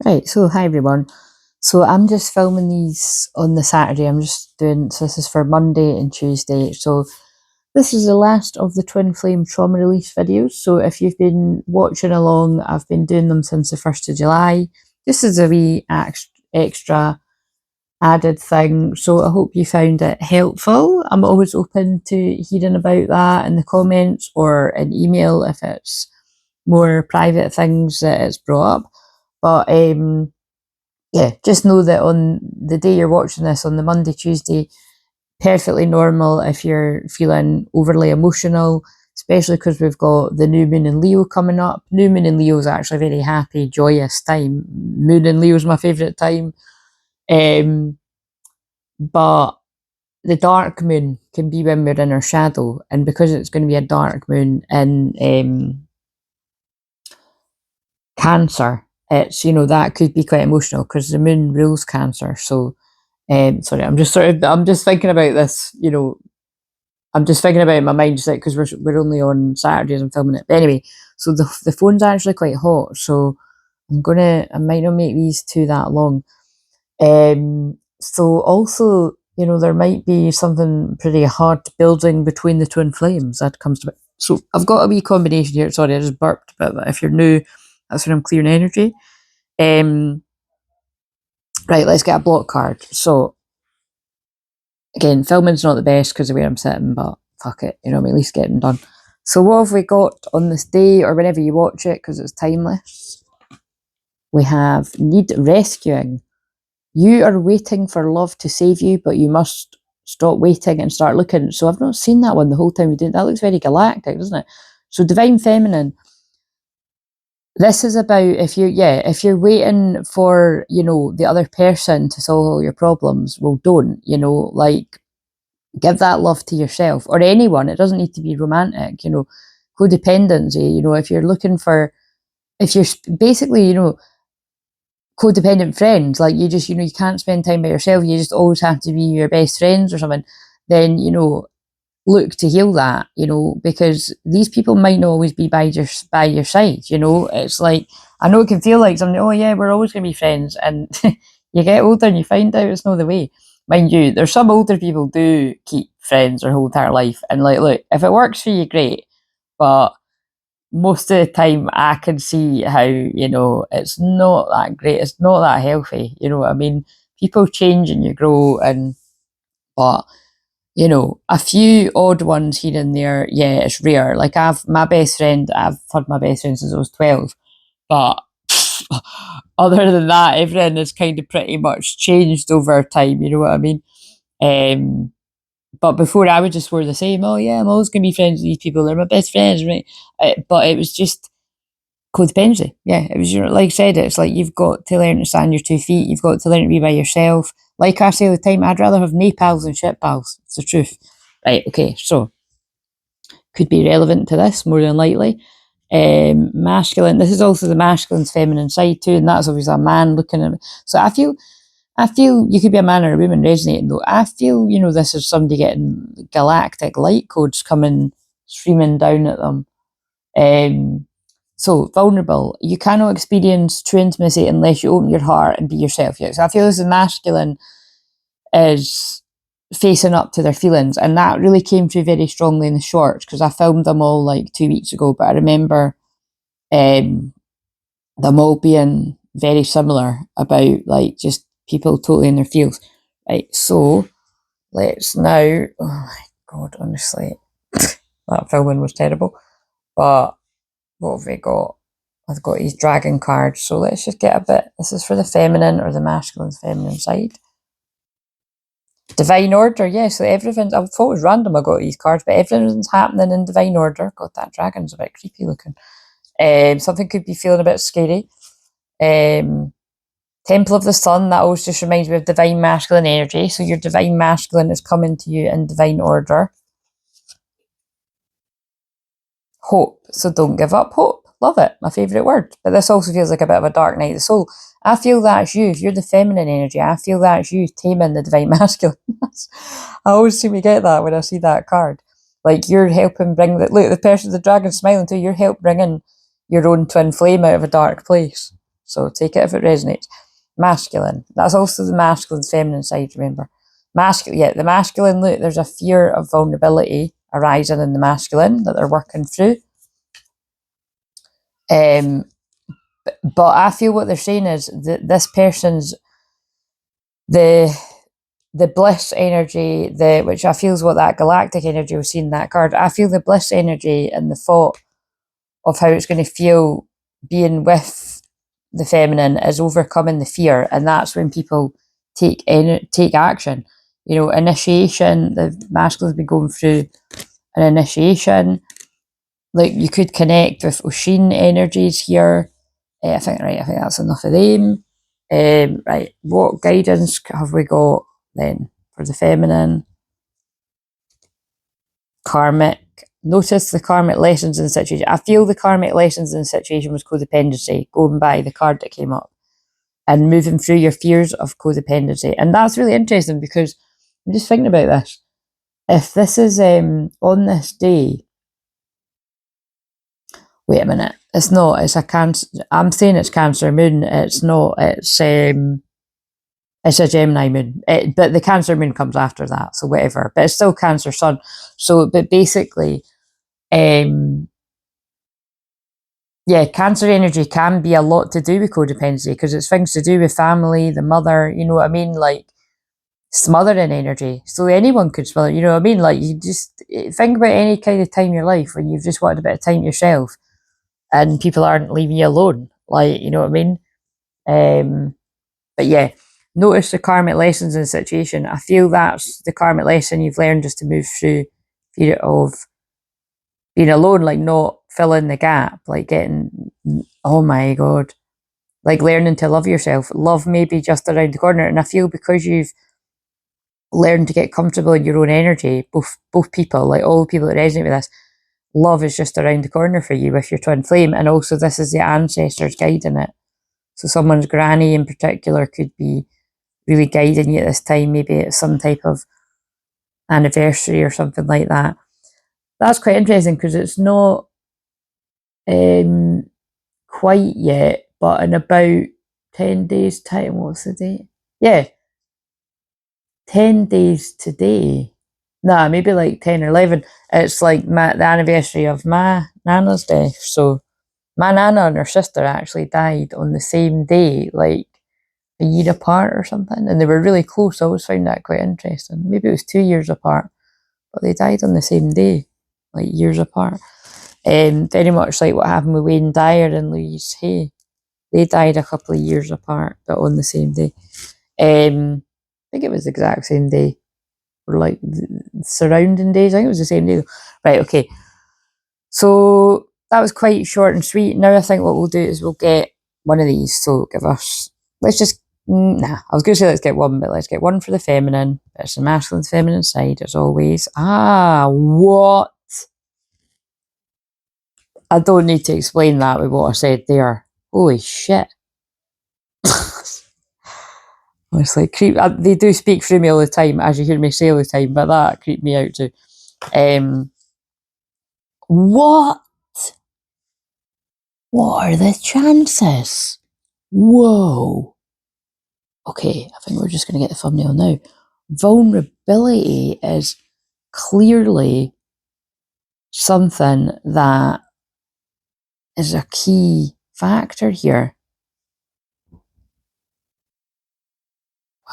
Right, so hi everyone. So I'm just filming these on the Saturday. So this is for Monday and Tuesday. So this is the last of the Twinflame trauma release videos. So if you've been watching along, I've been doing them since the 1st of July. This is a wee extra added thing. So I hope you found it helpful. I'm always open to hearing about that in the comments or an email if it's more private things that it's brought up. But yeah, just know that on the day you're watching this, on the Monday, Tuesday, perfectly normal if you're feeling overly emotional, especially because we've got the new moon in Leo coming up. New moon in Leo is actually a very happy, joyous time. Moon in Leo is my favourite time. But the dark moon can be when we're in our shadow, and because it's going to be a dark moon in Cancer, it's, that could be quite emotional because the moon rules Cancer. So sorry, I'm just thinking about this, I'm just thinking about it in my mind just because we're only on Saturdays and filming it. But anyway, so the phone's actually quite hot, so I might not make these two that long. So also, there might be something pretty hard building between the twin flames that comes to it. So I've got a wee combination here. Sorry, I just burped, but if you're new, that's when I'm clearing energy. Right, let's get a block card. So again, filming's not the best because of where I'm sitting, but fuck it, I'm at least getting done. So what have we got on this day or whenever you watch it, because it's timeless? We have need rescuing. You are waiting for love to save you, but you must stop waiting and start looking. So I've not seen that one the whole time we did. That looks very galactic, doesn't it? So divine feminine. This is about if you're waiting for, the other person to solve all your problems, well, don't, like, give that love to yourself or anyone. It doesn't need to be romantic, codependency, if you're basically, codependent friends, like you just, you can't spend time by yourself, you just always have to be your best friends or something, then, look to heal that, because these people might not always be by your side, it's like, I know it can feel like something, oh yeah, we're always going to be friends, and you get older and you find out it's not the way. Mind you, there's some older people do keep friends their whole entire life, and like, look, if it works for you, great, but most of the time I can see how, it's not that great, it's not that healthy, you know what I mean? People change and you grow, but a few odd ones here and there, yeah, it's rare. Like I've had my best friend since I was 12, but other than that, everything has kind of pretty much changed over time, you know what I mean? But before I would just were the same, oh yeah, I'm always going to be friends with these people, they're my best friends, right? But it was just codependency. Yeah, it was, like I said, it's like you've got to learn to stand on your 2 feet, you've got to learn to be by yourself. Like I say all the time, I'd rather have no pals than shit pals. It's the truth. Right, okay, so could be relevant to this more than likely. Masculine, this is also the masculine's feminine side too, and that's obviously a man looking at me. So I feel you could be a man or a woman resonating though. I feel, this is somebody getting galactic light codes coming, streaming down at them. So vulnerable. You cannot experience true intimacy unless you open your heart and be yourself. Yeah. So I feel as the masculine is facing up to their feelings, and that really came through very strongly in the shorts because I filmed them all like 2 weeks ago. But I remember them all being very similar about like just people totally in their feels. Right. So let's now. Oh my god! Honestly, that filming was terrible. But what have we got? I've got these dragon cards, so let's just get a bit. This is for the feminine or the masculine feminine side. Divine order, yeah, so everything, I thought it was random I got these cards, but everything's happening in divine order. God, that dragon's a bit creepy looking. Something could be feeling a bit scary. Temple of the Sun, that always just reminds me of divine masculine energy. So your divine masculine is coming to you in divine order. Hope, so don't give up hope. Love it, my favourite word. But this also feels like a bit of a dark night of the soul. I feel that's you. If you're the feminine energy, I feel that's you taming the divine masculine. I always seem to get that when I see that card. Like you're helping bring the person, the dragon smiling too, you're helping bringing your own twin flame out of a dark place. So take it if it resonates. Masculine. That's also the masculine, feminine side, remember. The masculine, look, there's a fear of vulnerability arising in the masculine that they're working through. But I feel what they're saying is that this person's the bliss energy, which I feel is what that galactic energy was seen in that card. I feel the bliss energy and the thought of how it's going to feel being with the feminine is overcoming the fear, and that's when people take action. You know, initiation. The masculine's been going through an initiation. Like, you could connect with Ocean energies here. I think that's enough of them. Right, what guidance have we got then for the feminine? Karmic. Notice the karmic lessons in the situation. I feel the karmic lessons in the situation was codependency, going by the card that came up, and moving through your fears of codependency. And that's really interesting, because I'm just thinking about this. If this is on this day, wait a minute, it's not, it's a Cancer, I'm saying it's Cancer moon, it's not, it's a Gemini moon, but the Cancer moon comes after that, so whatever, but it's still Cancer sun. So, but basically, Cancer energy can be a lot to do with codependency, because it's things to do with family, the mother, you know what I mean, like smothering energy. So anyone could smother, you know what I mean, like, you just think about any kind of time in your life when you've just wanted a bit of time to yourself and people aren't leaving you alone, like, you know what I mean. But yeah, notice the karmic lessons in the situation. I feel that's the karmic lesson you've learned, just to move through fear of being alone, like not filling the gap, like getting, oh my God, like learning to love yourself. Love may be just around the corner. And I feel because you've learned to get comfortable in your own energy, both people, like all the people that resonate with this, love is just around the corner for you with your twin flame. And also this is the ancestors guiding it. So someone's granny in particular could be really guiding you at this time. Maybe it's some type of anniversary or something like that. That's quite interesting, because it's not quite yet, but in about 10 days time, what's the date? Yeah, 10 days today. Nah, maybe like 10 or 11. It's like the anniversary of my Nana's death. So my Nana and her sister actually died on the same day, like a year apart or something. And they were really close. I always found that quite interesting. Maybe it was 2 years apart, but they died on the same day, like years apart. Very much like what happened with Wayne Dyer and Louise Hay. They died a couple of years apart, but on the same day. I think it was the exact same day, or like surrounding days. I think it was the same day. Right, okay. So that was quite short and sweet. Now I think what we'll do is we'll get one of these. So give us, let's just, I was going to say let's get one, but let's get one for the feminine. It's the masculine, feminine side, as always. What? I don't need to explain that with what I said there. Holy shit. It's like creep. They do speak through me all the time, as you hear me say all the time, but that creeped me out too. What? What are the chances? Whoa. Okay, I think we're just going to get the thumbnail now. Vulnerability is clearly something that is a key factor here.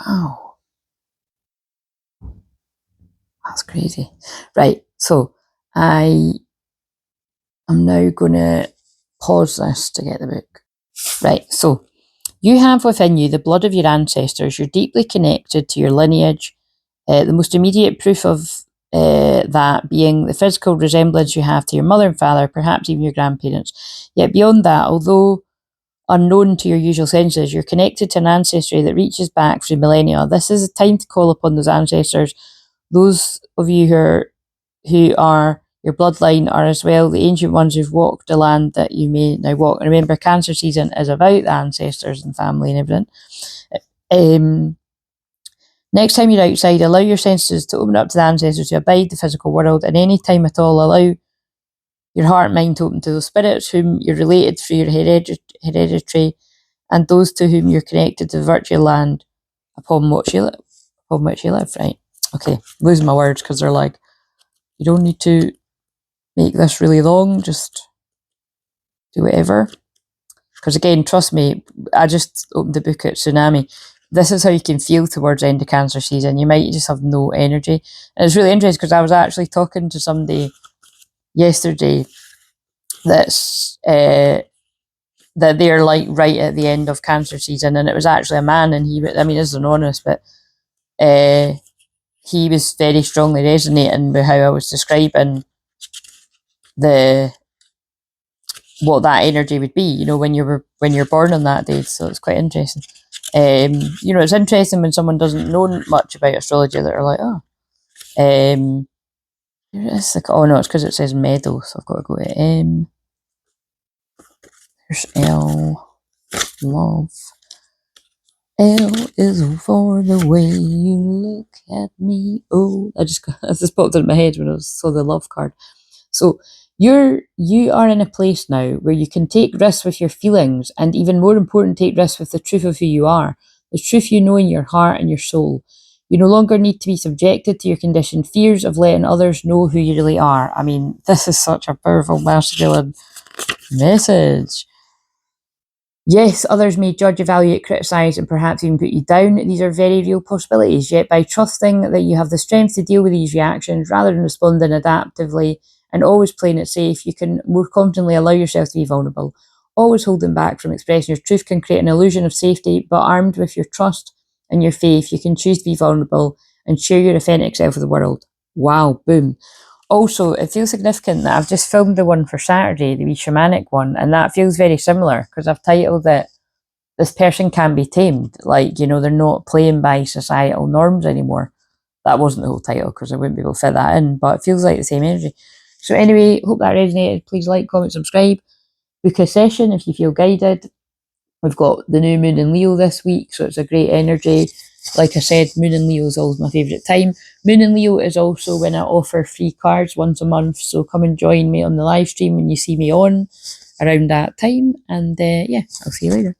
Wow. That's crazy. Right, so I am now going to pause this to get the book. Right, so you have within you the blood of your ancestors. You're deeply connected to your lineage. The most immediate proof of that being the physical resemblance you have to your mother and father, perhaps even your grandparents. Yet beyond that, although unknown to your usual senses, you're connected to an ancestry that reaches back through millennia. This is a time to call upon those ancestors. Those of you who are your bloodline are as well the ancient ones who've walked the land that you may now walk. And remember, Cancer season is about the ancestors and family and everything. Next time you're outside, allow your senses to open up to the ancestors to abide the physical world. And any time at all, allow your heart and mind to open to those spirits whom you're related through your hereditary and those to whom you're connected to virtual land upon which you live, right? Okay, losing my words because they're like, you don't need to make this really long, just do whatever. Because again, trust me, I just opened the book at Tsunami. This is how you can feel towards the end of cancer season. You might just have no energy. And it's really interesting because I was actually talking to somebody yesterday that's that they're like right at the end of cancer season, and it was actually a man, and I mean, this is anonymous, but he was very strongly resonating with how I was describing what that energy would be, you know, when you're born on that day. So it's quite interesting. You know, it's interesting when someone doesn't know much about astrology that are like, oh, it's like, oh no, it's because it says meadow, so I've got to go to there's L, love. L is for the way you look at me. Oh, I just popped in my head when I saw the love card. So you are in a place now where you can take risks with your feelings, and even more important, take risks with the truth of who you are, the truth you know in your heart and your soul. You no longer need to be subjected to your conditioned fears of letting others know who you really are. I mean, this is such a powerful masculine message. Yes, others may judge, evaluate, criticise, and perhaps even put you down. These are very real possibilities. Yet by trusting that you have the strength to deal with these reactions rather than responding adaptively and always playing it safe, you can more confidently allow yourself to be vulnerable. Always holding back from expressing your truth can create an illusion of safety, but armed with your trust and your faith, you can choose to be vulnerable and share your authentic self with the world. Wow, boom. Also, it feels significant that I've just filmed the one for Saturday, the wee shamanic one, and that feels very similar because I've titled it, This Person Can Be Tamed. Like, you know, they're not playing by societal norms anymore. That wasn't the whole title because I wouldn't be able to fit that in, but it feels like the same energy. So anyway, hope that resonated. Please like, comment, subscribe. Book a session if you feel guided. We've got the new moon in Leo this week, so it's a great energy. Like I said, moon in Leo is always my favourite time. Moon in Leo is also when I offer free cards once a month, so come and join me on the live stream when you see me on around that time. And yeah, I'll see you later.